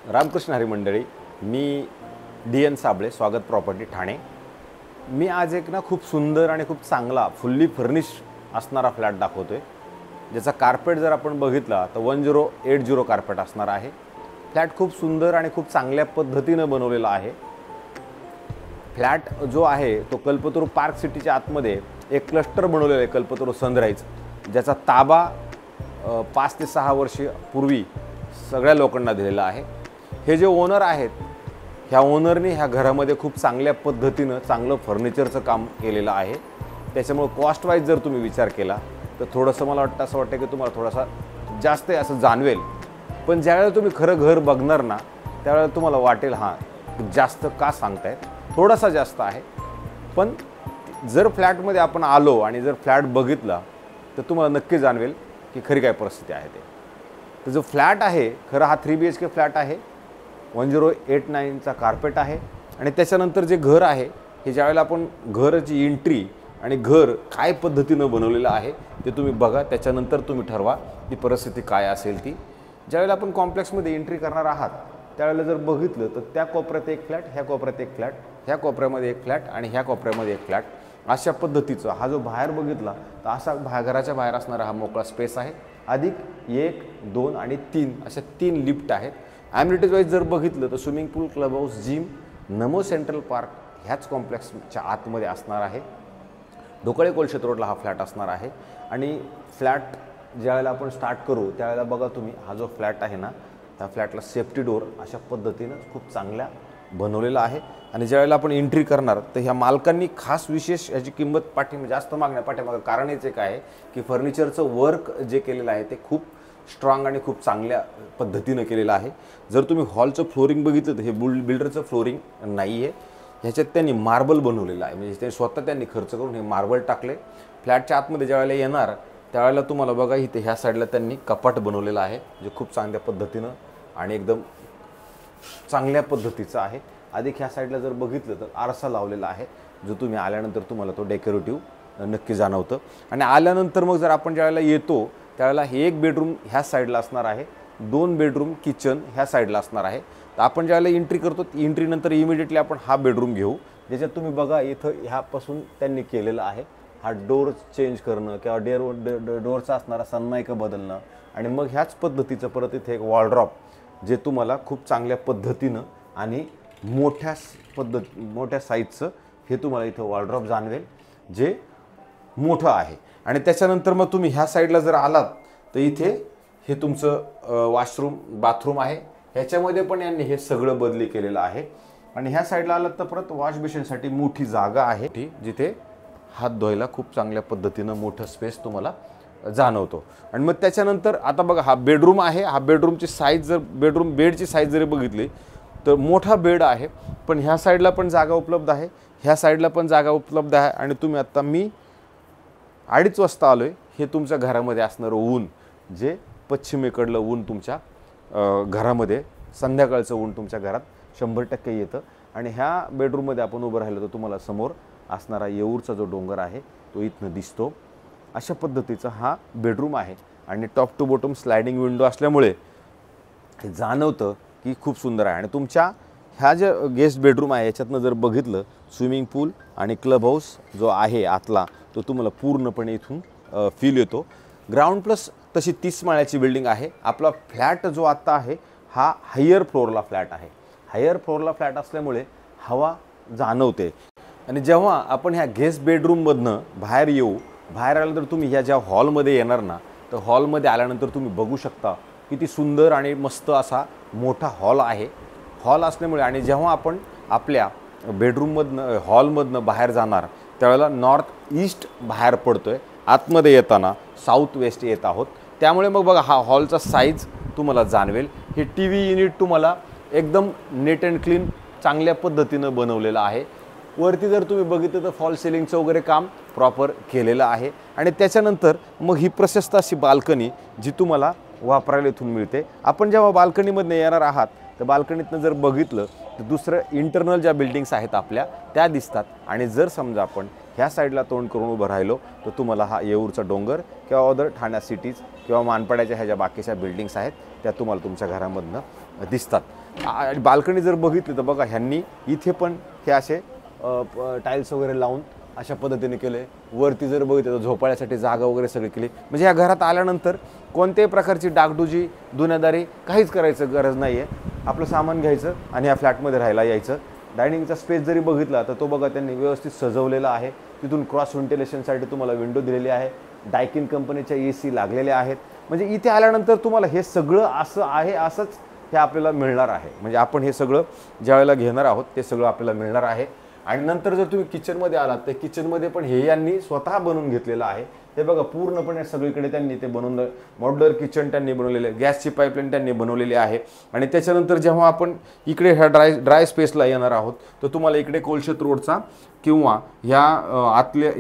रामकृष्ण हरी मंडळी, मी DN साबळे, स्वागत property Thane. मी आज एक खूप सुंदर आणि खूप चांगला फुल्ली फर्निश असणारा फ्लॅट दाखवतोय, ज्याचा कार्पेट जर आपण बघितला तर 1080 कार्पेट असणार आहे। फ्लॅट खूप सुंदर आणि खूप चांगल्या पद्धतीने बनवलेला आहे। फ्लॅट जो आहे तो कल्पतरू पार्क सिटीच्या आतमध्ये एक क्लस्टर बनवलेला आहे, कल्पतरू सनराइज, ज्याचा ताबा 5 ते 6 वर्ष पूर्वी सगळ्या लोकांना दिलेला आहे। हे जे ओनर आहेत, ह्या ओनरनी ह्या घरामध्ये खूप चांगल्या पद्धतीने चांगलं फर्निचरचं काम केलेलं आहे। त्याच्यामुळे कॉस्ट वाईज जर तुम्ही विचार केला तर थोडंसं मला वाटतं, असं वाटतं की तुम्हाला थोडासा जास्त आहे असं जाणवेल, पण ज्यावेळेला तुम्ही खरं घर बघणार ना त्यावेळेला तुम्हाला वाटेल हां जास्त का सांगतायत, थोडासा जास्त आहे। पण जर फ्लॅटमध्ये आपण आलो आणि जर फ्लॅट बघितला तर तुम्हाला नक्की जाणवेल की खरी काय परिस्थिती आहे ते। तर जो फ्लॅट आहे खरं हा 3 BHK फ्लॅट आहे, 1089चा कार्पेट आहे। आणि त्याच्यानंतर जे घर आहे हे ज्यावेळेला आपण घराची एंट्री आणि घर काय पद्धतीनं बनवलेलं आहे ते तुम्ही बघा, त्याच्यानंतर तुम्ही ठरवा की परिस्थिती काय असेल ती। ज्यावेळेला आपण कॉम्प्लेक्समध्ये एंट्री करणार आहात त्यावेळेला जर बघितलं तर त्या कोपऱ्यात एक फ्लॅट, ह्या कोपऱ्यात एक फ्लॅट, ह्या कोपऱ्यामध्ये एक फ्लॅट आणि ह्या कोपऱ्यामध्ये एक फ्लॅट, अशा पद्धतीचा हा जो बाहेर बघितला तर असा घराच्या बाहेर असणारा हा मोकळा स्पेस आहे। अधिक 1, 2 आणि 3 अशा 3 लिफ्ट आहेत। ॲम्युनिटीज वाईज जर बघितलं तर स्विमिंग पूल, क्लब हाऊस, जिम, नमो सेंट्रल पार्क ह्याच कॉम्प्लेक्सच्या आतमध्ये असणार आहे। ढोकळे कोळशेत रोडला हा फ्लॅट असणार आहे। आणि फ्लॅट ज्यावेळेला आपण स्टार्ट करू त्यावेळेला बघा तुम्ही, हा जो फ्लॅट आहे ना त्या फ्लॅटला सेफ्टी डोर अशा पद्धतीनं खूप चांगल्या बनवलेला आहे। आणि ज्यावेळेला आपण एंट्री करणार तर ह्या मालकांनी खास विशेष याची किंमत जास्त मागण्यापाठीमागं कारण हेच एक आहे की फर्निचरचं वर्क जे केलेलं आहे ते खूप स्ट्रॉंग आणि खूप चांगल्या पद्धतीनं केलेलं आहे। जर तुम्ही हॉलचं फ्लोरिंग बघितलं तर हे बिल्डरचं फ्लोरिंग नाही आहे, ह्याच्यात त्यांनी मार्बल बनवलेलं आहे, म्हणजे ते स्वतः त्यांनी खर्च करून हे मार्बल टाकले। फ्लॅटच्या आतमध्ये ज्यावेळेला येणार त्यावेळेला तुम्हाला बघा इथे ह्या साईडला त्यांनी कपाट बनवलेलं आहे, जे खूप चांगल्या पद्धतीनं आणि एकदम चांगल्या पद्धतीचं आहे। अधिक ह्या साईडला जर बघितलं तर आरसा लावलेला आहे, जो तुम्ही आल्यानंतर तुम्हाला तो डेकोरेटिव्ह नक्की जाणवतं। आणि आल्यानंतर मग जर आपण ज्यावेळेला येतो त्यावेळेला हे एक बेडरूम ह्या साईडला असणार आहे, 2 बेडरूम किचन ह्या साईडला असणार आहे। तर आपण ज्यावेळेला एंट्री करतो एंट्रीनंतर इमिडिएटली आपण हा बेडरूम घेऊ, ज्याच्यात तुम्ही बघा इथं ह्यापासून त्यांनी केलेलं आहे हा डोर चेंज करणं किंवा डोरचा असणारा सनमाइका बदलणं। आणि मग ह्याच पद्धतीचं परत इथे एक वॉलड्रॉप, जे तुम्हाला खूप चांगल्या पद्धतीनं आणि मोठ्या साईजचं हे तुम्हाला इथं वॉलड्रॉप जाणवेल, जे मोठं आहे। आणि त्याच्यानंतर मग तुम्ही ह्या साईडला जर आलात तर इथे हे तुमचं वॉशरूम बाथरूम आहे, ह्याच्यामध्ये पण यांनी हे सगळं बदली केलेलं आहे। आणि ह्या साईडला आलात तर परत वॉश बेसिनसाठी मोठी जागा आहे, जिथे हात धुवायला खूप चांगल्या पद्धतीनं मोठं स्पेस तुम्हाला जाणवतो। आणि मग त्याच्यानंतर आता बघा हा बेडरूम आहे, हा बेडरूमची साईज जर बेडची साईज जरी बघितली तर मोठा बेड आहे, पण ह्या साईडला पण जागा उपलब्ध आहे, ह्या साईडला पण जागा उपलब्ध आहे। आणि तुम्ही आता मी 2:30 वाजता आलोय, हे तुमच्या घरामध्ये असणारं ऊन, जे पश्चिमेकडलं ऊन तुमच्या घरामध्ये, संध्याकाळचं ऊन तुमच्या घरात 100% येतं। आणि ह्या बेडरूममध्ये आपण उभं राहिलं तर तुम्हाला समोर असणारा येऊरचा जो डोंगर आहे तो इथनं दिसतो। अशा पद्धतीचा हा बेडरूम आहे। आणि top to bottom sliding window असल्यामुळे हे जाणवतं की खूप सुंदर आहे। आणि तुमच्या ह्या जे गेस्ट बेडरूम आहे याच्यातनं जर बघितलं स्विमिंग पूल आणि क्लब हाऊस जो आहे आतला तो तुम्हाला पूर्णपणे इथून फील येतो। ग्राउंड प्लस तशी 30 माळ्याची बिल्डिंग आहे। आपला फ्लॅट जो आत्ता आहे हा हायर फ्लोअरला फ्लॅट आहे। हायर फ्लोअरला फ्लॅट असल्यामुळे हवा जाणवते। आणि जेव्हा आपण ह्या गेस्ट बेडरूममधनं बाहेर येऊ, बाहेर आल्यानंतर तुम्ही ह्या ज्या हॉलमध्ये येणार ना तर हॉलमध्ये आल्यानंतर तुम्ही बघू शकता किती सुंदर आणि मस्त असा मोठा हॉल आहे। हॉल असल्यामुळे आणि जेव्हा आपण आपल्या बेडरूममधनं हॉलमधनं बाहेर जाणार त्यावेळेला नॉर्थ ईस्ट बाहेर पडतोय, आतमध्ये येताना साऊथ वेस्ट येत आहोत। त्यामुळे मग बघा हा हॉलचा साईज तुम्हाला जाणवेल। हे TV युनिट तुम्हाला एकदम नीट अँड क्लीन चांगल्या पद्धतीनं बनवलेलं आहे। वरती जर तुम्ही बघितलं तर फॉल सिलिंगचं वगैरे काम प्रॉपर केलेलं आहे। आणि त्याच्यानंतर मग ही प्रशस्त अशी बाल्कनी जी तुम्हाला वापरायला इथून मिळते। आपण जेव्हा बाल्कनीमधनं येणार आहात तर बाल्कनीतनं जर बघितलं तर दुसरं इंटरनल ज्या बिल्डिंग्स आहेत आपल्या त्या दिसतात। आणि जर समजा आपण ह्या साईडला तोंड करून उभं राहिलो तर तुम्हाला हा येऊरचा डोंगर किंवा अदर ठाणे सिटीज किंवा मानपाड्याच्या ह्या ज्या बाकीच्या बिल्डिंग्स आहेत त्या तुम्हाला तुमच्या घरामधनं दिसतात। आणि बाल्कनी जर बघितली तर बघा ह्यांनी इथे पण हे असे टाईल्स वगैरे लावून अशा पद्धतीने केले। वरती जर बघितलं तर झोपाळ्यासाठी जागा वगैरे सगळी केली। म्हणजे या घरात आल्यानंतर कोणत्याही प्रकारची डागडुजी दुनियादारी काहीच करायचं गरज नाही आहे। आपलं सामान घ्यायचं आणि या फ्लॅटमध्ये राहायला यायचं। डायनिंगचा स्पेस जरी बघितला तर तो बघा त्यांनी व्यवस्थित सजवलेला आहे। तिथून क्रॉस व्हेंटिलेशनसाठी तुम्हाला विंडो दिलेली आहे। डायकिन कंपनीच्या AC लागलेल्या आहेत। म्हणजे इथे आल्यानंतर तुम्हाला हे सगळं असं आहे असंच हे आपल्याला मिळणार आहे। म्हणजे आपण हे सगळं ज्यावेळेला घेणार आहोत ते सगळं आपल्याला मिळणार आहे। आणि नंतर जर तुम्ही किचनमध्ये आलात तर किचनमध्ये पण हे यांनी स्वतः बनवून घेतलेलं आहे। हे बघा पूर्णपणे सगळीकडे त्यांनी ते बनवून मॉड्युलर किचन त्यांनी बनवलेले, गॅसची पाईपलाईन त्यांनी बनवलेली आहे। आणि त्याच्यानंतर जेव्हा आपण इकडे ह्या ड्राय स्पेसला येणार आहोत तर तुम्हाला इकडे कोलशेत रोडचा किंवा ह्या आतले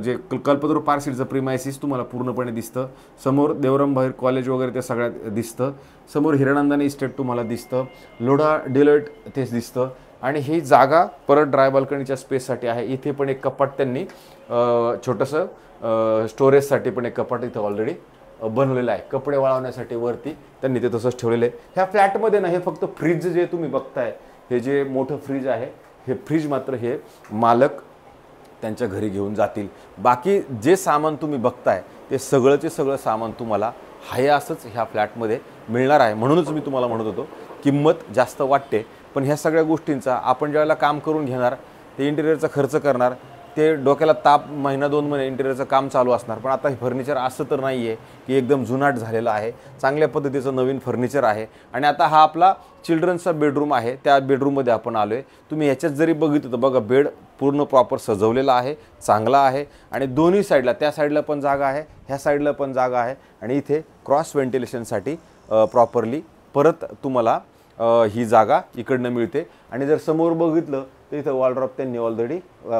जे कल्पतरू पार्सिटचं प्रिमायसिस तुम्हाला पूर्णपणे दिसतं। समोर देवराम भाईर कॉलेज वगैरे ते सगळ्यात दिसतं। समोर हिरणंदानी इस्टेट तुम्हाला दिसतं। लोढा डिलॉइट तेच दिसतं। आणि ही जागा परत ड्राय बाल्कनीच्या स्पेससाठी आहे। इथे पण एक कपाट त्यांनी छोटंसं स्टोरेजसाठी पण एक कपाट इथं ऑलरेडी बनवलेलं आहे। कपडे वाळवण्यासाठी वरती त्यांनी ते तसंच ठेवलेलं आहे। ह्या फ्लॅटमध्ये ना हे फक्त फ्रीज जे तुम्ही बघताय हे जे मोठं फ्रीज आहे हे फ्रीज मात्र हे मालक त्यांच्या घरी घेऊन जातील। बाकी जे सामान तुम्ही बघताय ते सगळंचे सगळं सामान तुम्हाला हाय असंच ह्या फ्लॅटमध्ये मिळणार आहे। म्हणूनच मी तुम्हाला म्हणत होतो किंमत जास्त वाटते पण ह्या सगळ्या गोष्टींचा आपण ज्यावेळेला काम करून घेणार ते इंटेरियरचा खर्च करणार ते डोक्याला ताप महिना 2 महिने इंटेरियरचं काम चालू असणार। पण आता हे फर्निचर असं तर नाही आहे की एकदम जुनाट झालेलं आहे। चांगल्या पद्धतीचं नवीन फर्निचर आहे। आणि आता हा आपला चिल्ड्रन्सचा बेडरूम आहे। त्या बेडरूममध्ये आपण आलो आहे। तुम्ही ह्याच्यात जरी बघितलं तर बघा बेड पूर्ण प्रॉपर सजवलेला आहे, चांगला आहे। आणि दोन्ही साईडला त्या साईडला पण जागा आहे, ह्या साईडला पण जागा आहे। आणि इथे क्रॉस व्हेंटिलेशनसाठी प्रॉपरली परत तुम्हाला ही जागा इकडनं मिळते। आणि जर समोर बघितलं तर इथं वॉलड्रॉप त्यांनी ऑलरेडी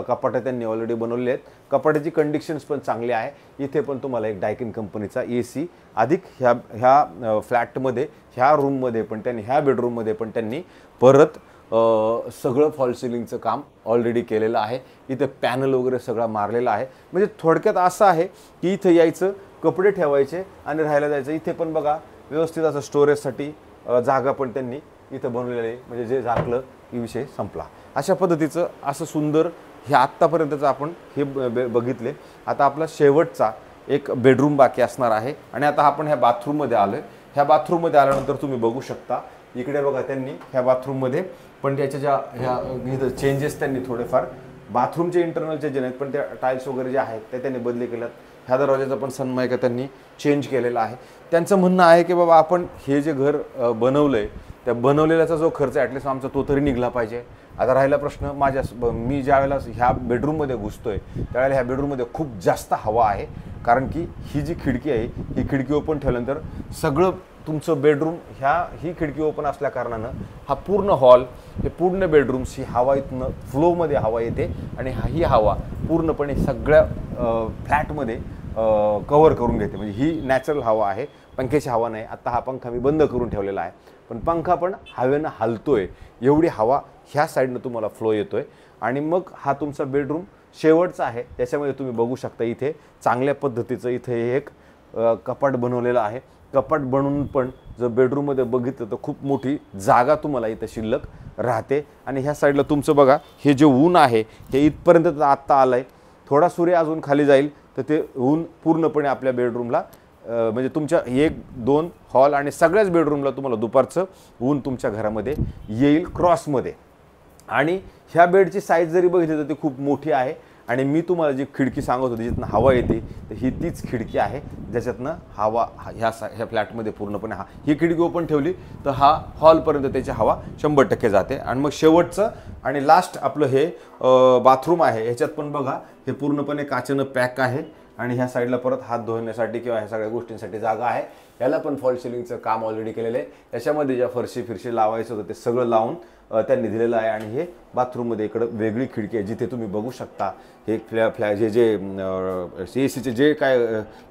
कपाटं त्यांनी ऑलरेडी बनवलेले आहेत। कपाटाची कंडिशन्स पण चांगली आहे। इथे पण तुम्हाला एक डायकिन कंपनीचा AC अधिक ह्या फ्लॅटमध्ये ह्या रूममध्ये पण त्यांनी ह्या बेडरूममध्ये पण त्यांनी परत सगळं फॉल सिलिंगचं काम ऑलरेडी केलेलं आहे। इथे पॅनल वगैरे सगळा मारलेला आहे। म्हणजे थोडक्यात असं आहे की इथं यायचं, कपडे ठेवायचे आणि राहायला जायचं। इथे पण बघा व्यवस्थित असं स्टोरेजसाठी जागा पण त्यांनी इथं बनवलेलं आहे। म्हणजे जे झाकलं की विषय संपला। अशा पद्धतीचं असं सुंदर हे आत्तापर्यंतचं आपण हे बघितले। आता आपला शेवटचा एक बेडरूम बाकी असणार आहे। आणि आता आपण ह्या बाथरूममध्ये आलो आहे। ह्या बाथरूममध्ये आल्यानंतर तुम्ही बघू शकता इकडे बघा त्यांनी ह्या बाथरूममध्ये पण त्याच्या ज्या ह्या इथं चेंजेस त्यांनी थोडेफार बाथरूमचे इंटरनलचे जे नाहीत पण त्या टाईल्स वगैरे जे आहेत ते त्यांनी बदली केल्यात। ह्या दरवाजाचा पण सनमायका त्यांनी चेंज केलेला आहे। त्यांचं म्हणणं आहे की बाबा आपण हे जे घर बनवलं आहे त्या बनवलेल्याचा जो खर्च ॲटलिस्ट आमचा तो तरी निघला पाहिजे। आता राहिला प्रश्न मी ज्या वेळेला ह्या बेडरूममध्ये घुसतोय त्यावेळेला ह्या बेडरूममध्ये खूप जास्त हवा आहे। कारण की ही जी खिडकी आहे ही खिडकी ओपन ठेवल्यानंतर सगळं तुमचं बेडरूम ही खिडकी ओपन असल्या कारणानं हा पूर्ण हॉल हे पूर्ण बेडरूम्स ही हवा इथनं फ्लोमध्ये हवा येते। आणि ही हवा पूर्णपणे सगळ्या फ्लॅटमध्ये कव्हर करून घेते। म्हणजे ही नॅचरल हवा आहे, पंख्याची हवा नाही। आता हा पंखा मी बंद करून ठेवलेला आहे पण पंखा पण हवेनं हलतोय, एवढी हवा ह्या साईडनं तुम्हाला फ्लो येतोय। आणि मग हा तुमचा बेडरूम शेवटचा आहे। त्याच्यामध्ये तुम्ही बघू शकता इथे चांगल्या पद्धतीचं इथे एक कपाट बनवलेलं आहे। कपाट बनवून पण जर बेडरूममध्ये बघितलं तर खूप मोठी जागा तुम्हाला इथं शिल्लक राहते। आणि ह्या साईडला तुमचं बघा हे जे ऊन आहे हे इथपर्यंत आत्ता आलं आहे। थोडा सूर्य अजून खाली जाईल तर ते ऊन पूर्णपणे आपल्या बेडरूमला म्हणजे तुमच्या 1-2 हॉल आणि सगळ्याच बेडरूमला तुम्हाला दुपारचं ऊन तुमच्या घरामध्ये येईल क्रॉसमध्ये। आणि ह्या बेडची साईज जरी बघितली तर ती खूप मोठी आहे। आणि मी तुम्हाला जी खिडकी सांगत होती जिथनं हवा येते तर ही तीच खिडकी आहे ज्याच्यातनं हवा ह्या फ्लॅटमध्ये पूर्णपणे ही खिडकी ओपन ठेवली तर हा हॉलपर्यंत त्याची हवा 100% जाते। आणि मग शेवटचं आणि लास्ट आपलं हे बाथरूम आहे। ह्याच्यात पण बघा हे पूर्णपणे काचेनं पॅक आहे। आणि ह्या साईडला परत हात धुण्यासाठी किंवा ह्या सगळ्या गोष्टींसाठी जागा आहे। याला पण फॉल सिलिंगचं काम ऑलरेडी केलेलं आहे। याच्यामध्ये ज्या फरशी लावायचं होतं ते सगळं लावून त्यांनी दिलेलं आहे। आणि हे बाथरूममध्ये इकडं वेगळी खिडकी आहे जिथे तुम्ही बघू शकता हे जे ACचे जे काय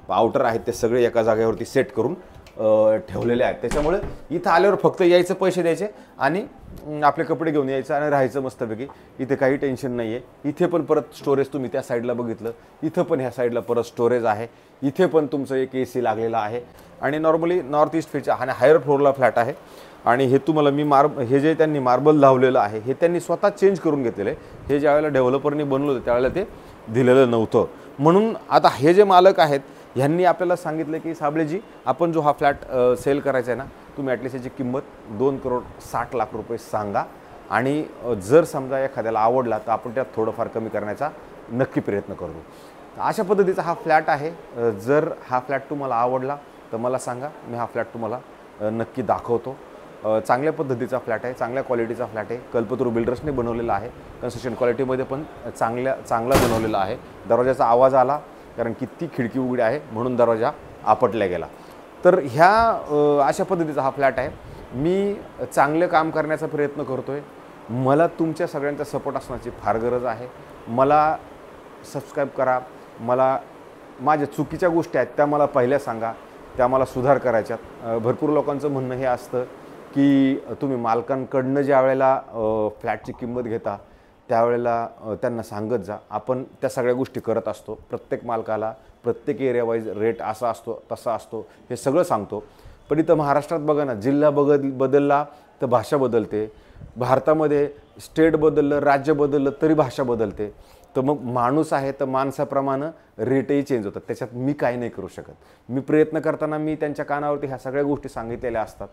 आउटर आहेत ते सगळे एका जागेवरती सेट करून ठेवलेले आहेत. त्याच्यामुळे इथं आल्यावर फक्त यायचं, पैसे द्यायचे आणि आपले कपडे घेऊन यायचं आणि राहायचं मस्तपैकी. इथे काही टेन्शन नाही आहे. इथे पण परत स्टोरेज, तुम्ही त्या साईडला बघितलं, इथं पण ह्या साईडला परत स्टोरेज आहे. इथे पण तुमचं एक AC लागलेला आहे आणि नॉर्मली नॉर्थ ईस्ट फेसच्या आणि हायर फ्लोअरला फ्लॅट आहे. आणि हे तुम्हाला मी हे जे त्यांनी मार्बल लावलेलं आहे हे त्यांनी स्वतः चेंज करून घेतलेलं आहे. हे ज्या वेळेला डेव्हलपरनी बनवलं होतं त्यावेळेला ते दिलेलं नव्हतं. म्हणून आता हे जे मालक आहेत ह्यांनी आपल्याला सांगितलं की साबळेजी, आपण जो हा फ्लॅट सेल करायचा आहे ना, तुम्ही ॲटलिस्ट याची किंमत 2,60,00,000 रुपये सांगा आणि जर समजा एखाद्याला आवडला तर आपण त्यात थोडंफार कमी करण्याचा नक्की प्रयत्न करू. अशा पद्धतीचा हा फ्लॅट आहे. जर हा फ्लॅट तुम्हाला आवडला तर मला सांगा, मी हा फ्लॅट तुम्हाला नक्की दाखवतो. चांगल्या पद्धतीचा फ्लॅट आहे, चांगल्या क्वालिटीचा फ्लॅट आहे. कल्पतरू बिल्डर्सने बनवलेला आहे. कन्स्ट्रक्शन क्वालिटीमध्ये पण चांगला बनवलेला आहे. दरवाजाचा आवाज आला कारण किती खिडकी उघडी आहे म्हणून दरवाजा आपटला गेला. तर ह्या अशा पद्धतीचा हा फ्लॅट आहे. मी चांगलं काम करण्याचा प्रयत्न करतो आहे. मला तुमच्या सगळ्यांचा सपोर्ट असण्याची फार गरज आहे. मला सबस्क्राईब करा. मला माझ्या चुकीच्या गोष्टी आहेत त्या मला पहिल्या सांगा, त्या मला सुधार करायच्यात. भरपूर लोकांचं म्हणणं हे असतं की तुम्ही मालकांकडनं ज्या वेळेला फ्लॅटची किंमत घेता त्यावेळेला त्यांना सांगत जा. आपण त्या सगळ्या गोष्टी करत असतो. प्रत्येक मालकाला प्रत्येक एरिया वाईज रेट असा असतो तसा असतो हे सगळं सांगतो. पण इथं महाराष्ट्रात बघा ना, जिल्हा बदलला तर भाषा बदलते. भारतामध्ये स्टेट बदललं, राज्य बदललं तरी भाषा बदलते. तर मग माणूस आहे तर माणसाप्रमाणे रेटही चेंज होतात. त्याच्यात मी काही नाही करू शकत. मी प्रयत्न करताना मी त्यांच्या कानावरती ह्या सगळ्या गोष्टी सांगितलेल्या असतात.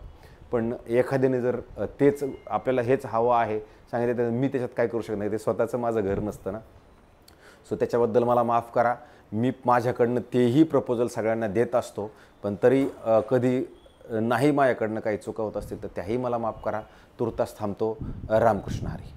पण एखाद्याने जर तेच आपल्याला हेच हवं आहे सांगितलं तर मी त्याच्यात काय करू शकत नाही. ते स्वतःचं माझं घर नसतं ना. सो त्याच्याबद्दल मला माफ करा. मी माझ्याकडनं तेही प्रपोजल सगळ्यांना देत असतो. पण तरी कधी नाही माझ्याकडनं काही चुका होत असतील तर त्याही मला माफ करा. तुर्तास थांबतो. रामकृष्ण हरी.